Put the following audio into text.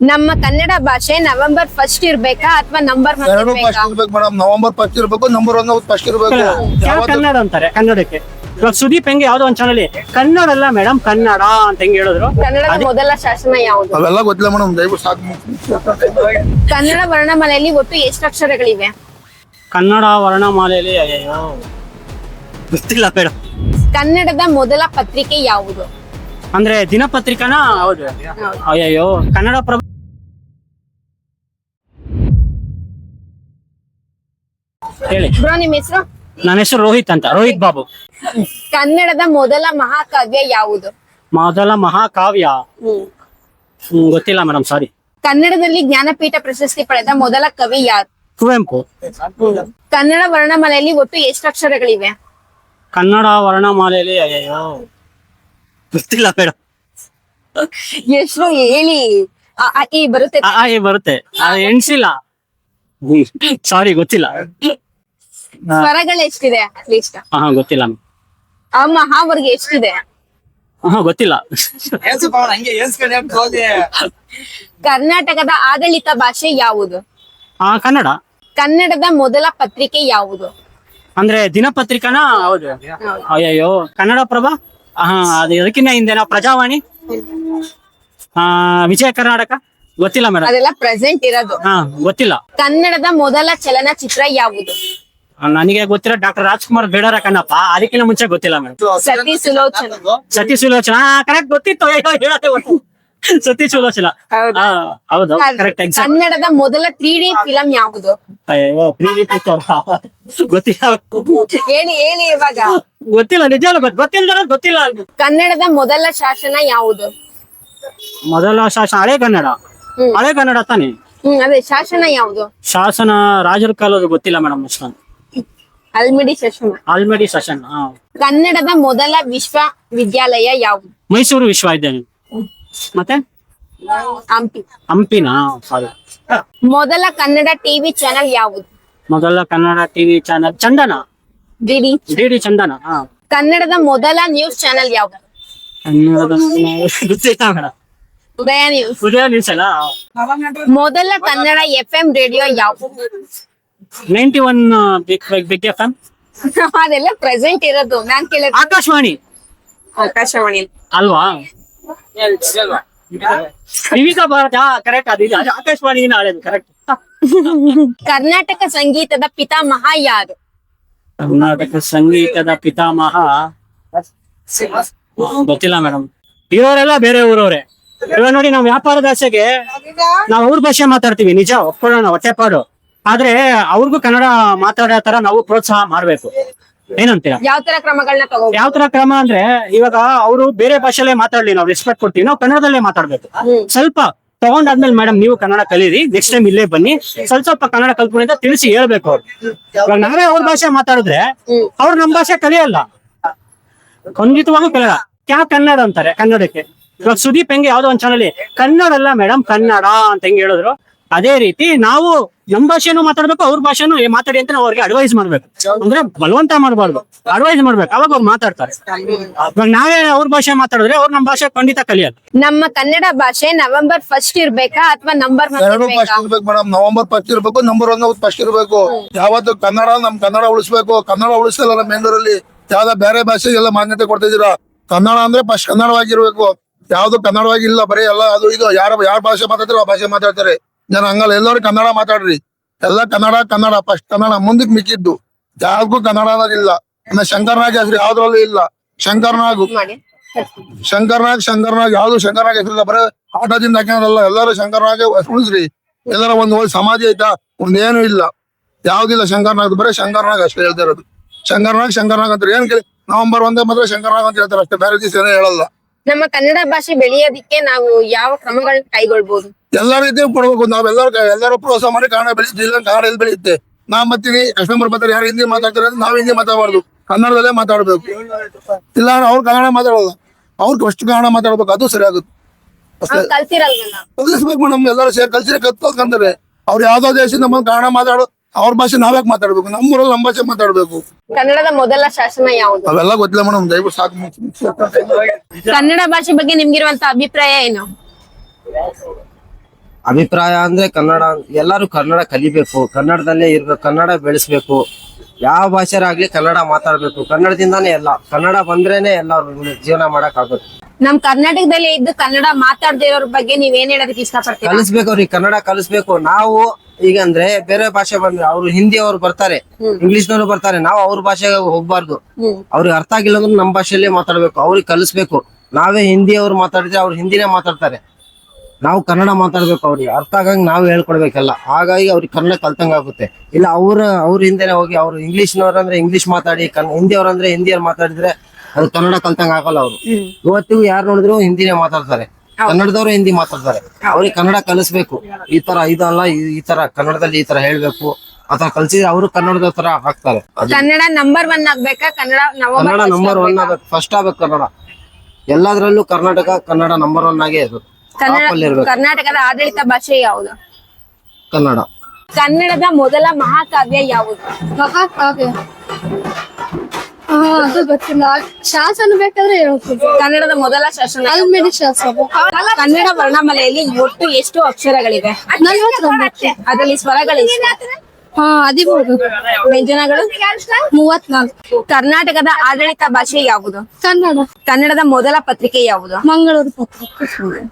ನಮ್ಮ ಕನ್ನಡ ಭಾಷೆ November first ಇರ್ಬೇಕಾ ಅಥವಾ ನಂಬರ್ ಎರಡು ಫಸ್ಟ್ ಇರ್ಬೇಕು ಮೇಡಮ್. ನವೆಂಬರ್ ಫಸ್ಟ್ ಇರ್ಬೇಕು, ನಂಬರ್ 1 ಫಸ್ಟ್ ಇರ್ಬೇಕು. ಯಾವ ಕನ್ನಡ ಅಂತಾರೆ ಕನ್ನಡಕ್ಕೆ? ಇವಾಗ ಸುದೀಪ್ ಹೆಂಗೆ ಯಾವ್ದೋ ಒಂದ್ ಚಾನಲ್ ಕನ್ನಡ ಅಲ್ಲ ಮೇಡಮ್ ಕನ್ನಡ ಅಂತ ಹೆಂಗ್ ಹೇಳಿದ್ರು. ಕನ್ನಡದ ಮೊದಲ ಶಾಸನ ಯಾವುದು? ಅವೆಲ್ಲ ಗೊತ್ತಿಲ್ಲ ಮೇಡಮ್, ದಯವಿಟ್ಟು ಸಾಕು. ಕನ್ನಡ ವರ್ಣಮಾಲೆಯಲ್ಲಿ ಒಟ್ಟು ಎಷ್ಟು ಅಕ್ಷರಗಳಿವೆ? ಕನ್ನಡ ವರ್ಣಮಾಲೆಯಲ್ಲಿ ಅಯ್ಯೋ ಗೊತ್ತಿಲ್ಲ ಮೇಡಮ್. ಕನ್ನಡದ ಮೊದಲ ಪತ್ರಿಕೆ ಯಾವುದು? ಅಂದ್ರೆ ದಿನಪತ್ರಿಕಾನ? ಹೌದು. ಅಯ್ಯಯ್ಯೋ ಕನ್ನಡ ಪ್ರಭ ಹೇಳಿ. ಬ್ರೋ ನಿಮ್ ಹೆಸರು? ನನ್ನ ಹೆಸರು ರೋಹಿತ್ ಅಂತ, ರೋಹಿತ್ ಬಾಬು. ಕನ್ನಡದ ಮೊದಲ ಮಹಾಕಾವ್ಯ ಯಾವುದು? ಮೊದಲ ಮಹಾಕಾವ್ಯ ಗೊತ್ತಿಲ್ಲ ಮೇಡಮ್, ಸಾರಿ. ಕನ್ನಡದಲ್ಲಿ ಜ್ಞಾನಪೀಠ ಪ್ರಶಸ್ತಿ ಪಡೆದ ಮೊದಲ ಕವಿ ಯಾರು? ಕುವೆಂಪು. ಕನ್ನಡ ವರ್ಣಮಾಲೆಯಲ್ಲಿ ಒಟ್ಟು ಎಷ್ಟು ಅಕ್ಷರಗಳಿವೆ? ಕನ್ನಡ ವರ್ಣಮಾಲೆಯಲ್ಲಿ ಅಯ್ಯಯ್ಯೋ ಗೊತ್ತಿಲ್ಲ ಮೇಡಮ್. ಎಷ್ಟು ಹೇಳಿ. ಈ ಬರುತ್ತೆ. ಬರುತ್ತೆ, ಎಣ್ಸಿಲ್ಲ, ಸಾರಿ ಗೊತ್ತಿಲ್ಲ. ಸ್ವರಗಳು ಎಷ್ಟಿದೆ ಅಟ್ಲೀಸ್ಟ್? ಗೊತ್ತಿಲ್ಲ. ಮಹಾವರ್ಗ ಎಷ್ಟಿದೆ? ಗೊತ್ತಿಲ್ಲ. ಕರ್ನಾಟಕದ ಆಡಳಿತ ಭಾಷೆ ಯಾವುದು? ಕನ್ನಡ. ಕನ್ನಡದ ಮೊದಲ ಪತ್ರಿಕೆ ಯಾವುದು? ಅಂದ್ರೆ ದಿನಪತ್ರಿಕಾನ? ಹೌದು. ಅಯ್ಯಯ್ಯೋ ಕನ್ನಡ ಪ್ರಭ, ಅದು ಅದಕ್ಕಿಂತ ಹಿಂದೆನಾ ಪ್ರಜಾವಾಣಿ, ವಿಜಯ ಕರ್ನಾಟಕ, ಗೊತ್ತಿಲ್ಲ ಮೇಡಮ್. ಅದೆಲ್ಲ ಪ್ರೆಸೆಂಟ್ ಇರೋದು. ಗೊತ್ತಿಲ್ಲ. ಕನ್ನಡದ ಮೊದಲ ಚಲನಚಿತ್ರ ಯಾವುದು? ನನಗೆ ಗೊತ್ತಿರೋ ಡಾಕ್ಟರ್ ರಾಜ್ಕುಮಾರ್ ಬೇಡರ ಕಣ್ಣಪ್ಪ, ಅದಕ್ಕಿಂತ ಮುಂಚೆ ಗೊತ್ತಿಲ್ಲ ಮೇಡಮ್. ಸತಿ ಸುಲೋಚನ. ಸತಿ ಸುಲೋಚನಾ ಕರೆಕ್ಟ್ ಗೊತ್ತಿತ್ತು. ಹೇಳತ್ತೆ ಸತಿ ಸುಲೋಚನಾ. ಹೌದು ಕರೆಕ್ಟ್. ಕನ್ನಡದ ಮೊದಲ 3D ಫಿಲಂ ಯಾವುದು? ಗೊತ್ತಿಲ್ಲ. ಹೇಳಿ ಹೇಳಿ ಇವಾಗ. ಗೊತ್ತಿಲ್ಲ, ನಿಜ ಗೊತ್ತಿಲ್ಲ. ಕನ್ನಡದ ಮೊದಲ ಶಾಸನ ಯಾವುದು? ಮೊದಲ ಶಾಸನ ಹಳೆ ಕನ್ನಡ. ಹಳೆ ಕನ್ನಡ ತಾನೆ? ಅದೇ ಶಾಸನ ಯಾವುದು? ಶಾಸನ ರಾಜರ ಕಾಲದ ಗೊತ್ತಿಲ್ಲ ಮೇಡಮ್. ಅಲ್ಮಿಡಿ ಶಾಸನ. ಆಲ್ಮಡಿ ಶಾಸನ. ಕನ್ನಡದ ಮೊದಲ ವಿಶ್ವವಿದ್ಯಾಲಯ ಯಾವುದು? ಮೈಸೂರು ವಿಶ್ವವಿದ್ಯಾಲಯ. ಮತ್ತೆ ಹಂಪಿನ. ಸಾರಿ. ಮೊದಲ ಕನ್ನಡ ಟಿವಿ ಚಾನೆಲ್ ಯಾವುದು? ಮೊದಲ ಕನ್ನಡ ಟಿವಿ ಚಾನಲ್ ಚಂದನ. ಡಿಡಿ ಚಂದನ. ಕನ್ನಡದ ಮೊದಲ ನ್ಯೂಸ್ ಚಾನೆಲ್ ಯಾವುದು? ಗೊತ್ತಿಲ್ಲ ಮೇಡಮ್. ಉದಯ ನ್ಯೂಸ್. ಉದಯ ನ್ಯೂಸ್ ಅಲ್ಲ. ಮೊದಲ ಕನ್ನಡ FM ರೇಡಿಯೋ ಯಾವುದು? 91 ಬಿಗ್ FM. ಅದೆಲ್ಲ ಪ್ರೆಸೆಂಟ್ ಇರೋದು. ನಾನ್ ಕೇಳ ಆಕಾಶವಾಣಿ. ಆಕಾಶವಾಣಿ ಅಲ್ವಾ? ವಿವಿಧ ಭಾರತ ಕರೆಕ್ಟ್. ಅದು ಆಕಾಶವಾಣಿ ಆಡೋದು ಕರೆಕ್ಟ್. ಕರ್ನಾಟಕ ಸಂಗೀತದ ಪಿತಾಮಹ ಯಾರು? ಕರ್ನಾಟಕ ಸಂಗೀತದ ಪಿತಾಮಹ ಗೊತ್ತಿಲ್ಲ ಮೇಡಮ್. ಇರೋರೆಲ್ಲ ಬೇರೆ ಊರವ್ರೆ. ಇವಾಗ ನೋಡಿ, ನಾವು ವ್ಯಾಪಾರದ ಆಸೆಗೆ ನಾವು ಅವ್ರ ಭಾಷೆ ಮಾತಾಡ್ತೀವಿ, ನಿಜ ಒಪ್ಕೊಳ್ಳೋಣ, ಹೊಟ್ಟೆಪಾಡು. ಆದ್ರೆ ಅವ್ರಿಗೂ ಕನ್ನಡ ಮಾತಾಡೋ ತರ ನಾವು ಪ್ರೋತ್ಸಾಹ ಮಾಡ್ಬೇಕು. ಏನಂತೀರಾ? ಯಾವ ತರ ಕ್ರಮಗಳನ್ನ ತಗೋ? ಯಾವ ತರ ಕ್ರಮ ಅಂದ್ರೆ, ಇವಾಗ ಅವರು ಬೇರೆ ಭಾಷೆಲ್ಲೇ ಮಾತಾಡ್ಲಿ, ನಾವು ರೆಸ್ಪೆಕ್ಟ್ ಕೊಡ್ತೀವಿ, ನಾವು ಕನ್ನಡದಲ್ಲೇ ಮಾತಾಡ್ಬೇಕು. ಸ್ವಲ್ಪ ತಗೊಂಡಾದ್ಮೇಲೆ ಮೇಡಮ್ ನೀವು ಕನ್ನಡ ಕಲೀರಿ, ನೆಕ್ಸ್ಟ್ ಟೈಮ್ ಇಲ್ಲೇ ಬನ್ನಿ, ಸ್ವಲ್ಪ ಕನ್ನಡ ಕಲ್ತ್ಕೊಂಡಿ ಅಂತ ತಿಳಿಸಿ ಹೇಳ್ಬೇಕು ಅವ್ರು. ಇವಾಗ ನಾವೇ ಅವ್ರ ಭಾಷೆ ಮಾತಾಡಿದ್ರೆ ಅವ್ರು ನಮ್ ಭಾಷೆ ಕಲಿಯಲ್ಲ, ಖಂಡಿತವಾಗೂ ಕಲಿಯಲ್ಲ. ಕ್ಯಾ ಕನ್ನಡ ಅಂತಾರೆ ಕನ್ನಡಕ್ಕೆ. ಇವಾಗ ಸುದೀಪ್ ಹೆಂಗೆ ಯಾವ್ದೋ ಒಂದ್ ಚಾನಲ್ ಕನ್ನಡ ಅಲ್ಲ ಮೇಡಮ್ ಕನ್ನಡ ಅಂತ ಹೆಂಗ್ ಹೇಳಿದ್ರು, ಅದೇ ರೀತಿ ನಾವು ನಮ್ ಭಾಷೆನೂ ಮಾತಾಡ್ಬೇಕು, ಅವ್ರ ಭಾಷೆನೂ ಮಾತಾಡಿ ಅಂತ ನಾವು ಅವ್ರಿಗೆ ಅಡ್ವೈಸ್ ಮಾಡ್ಬೇಕು. ಅಂದ್ರೆ ಬಲವಂತ ಮಾಡಬಾರ್ದು, ಅಡ್ವೈಸ್ ಮಾಡ್ಬೇಕು, ಅವಾಗ ಅವ್ರು ಮಾತಾಡ್ತಾರೆ. ಇವಾಗ ನಾವೇ ಅವ್ರ ಭಾಷೆ ಮಾತಾಡಿದ್ರೆ ಅವ್ರು ನಮ್ ಭಾಷೆ ಖಂಡಿತ ಕಲಿಯಲ್ಲ. ನಮ್ಮ ಕನ್ನಡ ಭಾಷೆ ನವೆಂಬರ್ ಫಸ್ಟ್ ಇರ್ಬೇಕಾ ಅಥವಾ ನಂಬರ್ ಎರಡು ಫಸ್ಟ್ ಇರ್ಬೇಕು ಮೇಡಮ್. ನವೆಂಬರ್ ಫಸ್ಟ್ ಇರ್ಬೇಕು, ನಂಬರ್ 1 ಫಸ್ಟ್ ಇರ್ಬೇಕು. ಯಾವತ್ತು ಕನ್ನಡ ನಮ್ ಕನ್ನಡ ಉಳಿಸ್ಬೇಕು. ಕನ್ನಡ ಉಳಿಸಲ್ಲ ನಮ್ಮ ಬೆಂಗಳೂರಲ್ಲಿ. ಯಾವ್ದ ಬೇರೆ ಭಾಷೆಗೆಲ್ಲ ಮಾನ್ಯತೆ ಕೊಡ್ತಿದ್ದೀರಾ. ಕನ್ನಡ ಅಂದ್ರೆ ಫಸ್ಟ್ ಕನ್ನಡವಾಗಿರ್ಬೇಕು. ಯಾವ್ದು ಕನ್ನಡವಾಗಿಲ್ಲ, ಬರೀ ಎಲ್ಲ ಅದು ಇದು ಯಾರ ಭಾಷೆ ಮಾತಾಡ್ತಾರೆ ಆ ಭಾಷೆ ಮಾತಾಡ್ತಾರೆ ಜನ. ಹಂಗಲ್ಲ, ಎಲ್ಲರೂ ಕನ್ನಡ ಮಾತಾಡ್ರಿ. ಎಲ್ಲ ಕನ್ನಡ ಫಸ್ಟ್. ಕನ್ನಡ ಮುಂದಕ್ಕೆ ಮಿಕ್ಕಿದ್ದು ಯಾವ್ದು ಕನ್ನಡ ಅನ್ನೋದಿಲ್ಲ. ಶಂಕರ್ನಾಗ್ ಹೆಸರು ಯಾವ್ದ್ರಲ್ಲೂ ಇಲ್ಲ. ಶಂಕರ್ನಾಗ್ ಯಾವ್ದು ಶಂಕರ್ನಾಗ್ ಹೆಸರಿಲ್ಲ. ಬರೀ ಆಟದಿಂದ ಹಾಕೋದಲ್ಲ, ಎಲ್ಲರೂ ಶಂಕರ್ನಾಗ್ ಉಳಿಸ್ರಿ. ಎಲ್ಲರ ಒಂದ್ ಸಮಾಧಿ ಐತಾ? ಒಂದೇನು ಇಲ್ಲ, ಯಾವ್ದಿಲ್ಲ ಶಂಕರ್ನಾಗ್. ಬರೀ ಶಂಕರ್ನಾಗ್ ಅಷ್ಟೇ ಹೇಳ್ತಾ ಇರೋದು. ಶಂಕರ್ನಾಗ್ ಅಂತಾರೆ. ಏನ್ ಕೇಳಿ ನವೆಂಬರ್ 1 ಮಾತ್ರ ಶಂಕರ್ನಾಗ್ ಅಂತ ಹೇಳ್ತಾರೆ ಅಷ್ಟೇ, ಬೇರೆ ದಿವಸ ಏನೋ ಹೇಳಲ್ಲ. ನಮ್ಮ ಕನ್ನಡ ಭಾಷೆ ಬೆಳೆಯೋದಿಕ್ಕೆ ನಾವು ಯಾವ ಕ್ರಮಗಳನ್ನ ಕೈಗೊಳ್ಬಹುದು? ಎಲ್ಲಾ ರೀತಿ ಕೊಡ್ಬೇಕು. ಎಲ್ಲರೂ ಪ್ರೋತ್ಸಾಹ ಮಾಡಿ ಕನ್ನಡ ಬೆಳೆಸ್ತಿಲ್ಲ. ಕನ್ನಡ ಎಲ್ಲಿ ಬೆಳೆಯುತ್ತೆ? ನಾ ಮತ್ತೀನಿ ಕಸ್ಟಮರ್ ಬರ್ತಾರೆ, ಯಾರು ಹಿಂದಿ ಮಾತಾಡ್ತಾರೆ ಅಂದ್ರೆ ನಾವು ಹಿಂದಿ ಮಾತಾಡಬಾರ್ದು, ಕನ್ನಡದಲ್ಲೇ ಮಾತಾಡ್ಬೇಕು. ಇಲ್ಲ ಅವ್ರು ಕನ್ನಡ ಮಾತಾಡೋಲ್ಲ, ಅವ್ರು ಫಸ್ಟ್ ಕನ್ನಡ ಮಾತಾಡ್ಬೇಕು, ಅದು ಸರಿ ಆಗುತ್ತೆ. ಕಲಿಸ್ಬೇಕು ಮೇಡಮ್. ಎಲ್ಲರೂ ಸೇರಿ ಕಲ್ಸಿದ್ರೆ ಕಲ್ತ್ಕೊಂತಾರೆ. ಅವ್ರು ಯಾವ್ದೋ ದೇಶದಿಂದ ಬಂದು ಕನ್ನಡ ಮಾತಾಡೋ, ಅವ್ರ ಭಾಷೆ ನಾವ್ಯಾಕೆ ಮಾತಾಡ್ಬೇಕು? ನಮ್ಮೂರಲ್ಲಿ ನಮ್ಮ ಭಾಷೆ ಮಾತಾಡ್ಬೇಕು. ಕನ್ನಡದ ಮೊದಲ ಶಾಸನ ಯಾವುದು? ಅವೆಲ್ಲ ಗೊತ್ತಿಲ್ಲ ಮೇಡಮ್, ದಯವಿಟ್ಟು ಸಾಕು. ಕನ್ನಡ ಭಾಷೆ ಬಗ್ಗೆ ನಿಮ್ಗಿರುವಂತ ಅಭಿಪ್ರಾಯ ಏನು? ಅಭಿಪ್ರಾಯ ಅಂದ್ರೆ ಕನ್ನಡ, ಎಲ್ಲರೂ ಕನ್ನಡ ಕಲಿಬೇಕು, ಕನ್ನಡದಲ್ಲೇ ಇರ್ಬೇಕು, ಕನ್ನಡ ಬೆಳೆಸ್ಬೇಕು. ಯಾವ ಭಾಷೆರಾಗ್ಲಿ ಕನ್ನಡ ಮಾತಾಡ್ಬೇಕು. ಕನ್ನಡದಿಂದಾನೇ ಎಲ್ಲ, ಕನ್ನಡ ಬಂದ್ರೇನೆ ಎಲ್ಲ ಜೀವನ ಮಾಡಕ್ ಆಗುತ್ತೆ. ನಮ್ ಕರ್ನಾಟಕದಲ್ಲಿ ಇದ್ದು ಕನ್ನಡ ಮಾತಾಡದೇ ಇರೋರ್ ಬಗ್ಗೆ ನೀವ್ ಏನ್ ಹೇಳೋದಕ್ಕೆ ಇಷ್ಟಪಡ್ತೀರಾ? ಕಲಿಸ್ಬೇಕು ಅವ್ರಿಗೆ, ಕನ್ನಡ ಕಲಿಸ್ಬೇಕು. ನಾವು ಈಗ ಅಂದ್ರೆ ಬೇರೆ ಭಾಷೆ ಬಂದ್ರೆ ಅವ್ರು ಹಿಂದಿ ಅವ್ರು ಬರ್ತಾರೆ, ಇಂಗ್ಲಿಷ್ನವ್ರು ಬರ್ತಾರೆ, ನಾವು ಅವ್ರ ಭಾಷೆಗೆ ಹೋಗ್ಬಾರ್ದು. ಅವ್ರಿಗೆ ಅರ್ಥ ಆಗಿಲ್ಲ ಅಂದ್ರೆ ನಮ್ಮ ಭಾಷೆಯಲ್ಲೇ ಮಾತಾಡ್ಬೇಕು, ಅವ್ರಿಗೆ ಕಲಿಸ್ಬೇಕು. ನಾವೇ ಹಿಂದಿ ಅವ್ರು ಮಾತಾಡಿದ್ರೆ ಅವ್ರು ಹಿಂದಿನೇ ಮಾತಾಡ್ತಾರೆ, ನಾವು ಕನ್ನಡ ಮಾತಾಡ್ಬೇಕು. ಅವ್ರಿಗೆ ಅರ್ಥ ಆಗಂಗ್ ನಾವು ಹೇಳ್ಕೊಡ್ಬೇಕಲ್ಲ. ಹಾಗಾಗಿ ಅವ್ರಿಗೆ ಕನ್ನಡ ಕಲ್ತಂಗ ಆಗುತ್ತೆ. ಇಲ್ಲ ಅವ್ರ ಹಿಂದೆನೆ ಹೋಗಿ ಅವ್ರು ಇಂಗ್ಲಿಷ್ನವ್ರ ಅಂದ್ರೆ ಇಂಗ್ಲಿಷ್ ಮಾತಾಡಿ, ಹಿಂದಿ ಅವ್ರಂದ್ರೆ ಹಿಂದಿಯವ್ರು ಮಾತಾಡಿದ್ರೆ ಅದು ಕನ್ನಡ ಕಲ್ತಂಗ ಆಗಲ್ಲ. ಅವ್ರು ಇವತ್ತಿಗೂ ಯಾರು ನೋಡಿದ್ರು ಹಿಂದಿನೇ ಮಾತಾಡ್ತಾರೆ, ಕನ್ನಡದವ್ರು ಹಿಂದಿ ಮಾತಾಡ್ತಾರೆ. ಅವ್ರಿಗೆ ಕನ್ನಡ ಕಲಿಸ್ಬೇಕು. ಈ ತರ ಇದಲ್ಲ, ಈ ತರ ಕನ್ನಡದಲ್ಲಿ ಈ ತರ ಹೇಳ್ಬೇಕು, ಆತರ ಕಲ್ಸಿದ್ರೆ ಅವರು ಕನ್ನಡದ ತರ ಹಾಕ್ತಾರೆ. ಕನ್ನಡ ನಂಬರ್ 1 ಆಗ್ಬೇಕಾ? ಕನ್ನಡ ಕನ್ನಡ ನಂಬರ್ 1 ಆಗ್ಬೇಕು, ಫಸ್ಟ್ ಆಗ್ಬೇಕು ಕನ್ನಡ. ಎಲ್ಲದ್ರಲ್ಲೂ ಕನ್ನಡ ನಂಬರ್ 1 ಆಗೇ ಇದು. ಕರ್ನಾಟಕದ ಆಡಳಿತ ಭಾಷೆ ಯಾವುದು? ಕನ್ನಡ. ಕನ್ನಡದ ಮೊದಲ ಮಹಾಕಾವ್ಯ ಯಾವುದು? ಮಹಾಕಾವ್ಯ ಅದು ಗೊತ್ತಿಲ್ಲ. ಶಾಸನ ಬೇಕಾದ್ರೆ ಹೇಳ್ತೀನಿ. ಕನ್ನಡದ ಮೊದಲ ಶಾಸನ ಅಲ್ಮೇಡಿ ಶಾಸನ. ಕನ್ನಡ ವರ್ಣಮಾಲೆಯಲ್ಲಿ ಒಟ್ಟು ಎಷ್ಟು ಅಕ್ಷರಗಳಿವೆ? 49. ಅದರಲ್ಲಿ ಸ್ವರಗಳು ಎಷ್ಟು? 13. ವ್ಯಂಜನಗಳು? 34. ಕರ್ನಾಟಕದ ಆಡಳಿತ ಭಾಷೆ ಯಾವುದು? ಕನ್ನಡ. ಕನ್ನಡದ ಮೊದಲ ಪತ್ರಿಕೆ ಯಾವುದು? ಮಂಗಳೂರು ಪತ್ರಿಕೆ.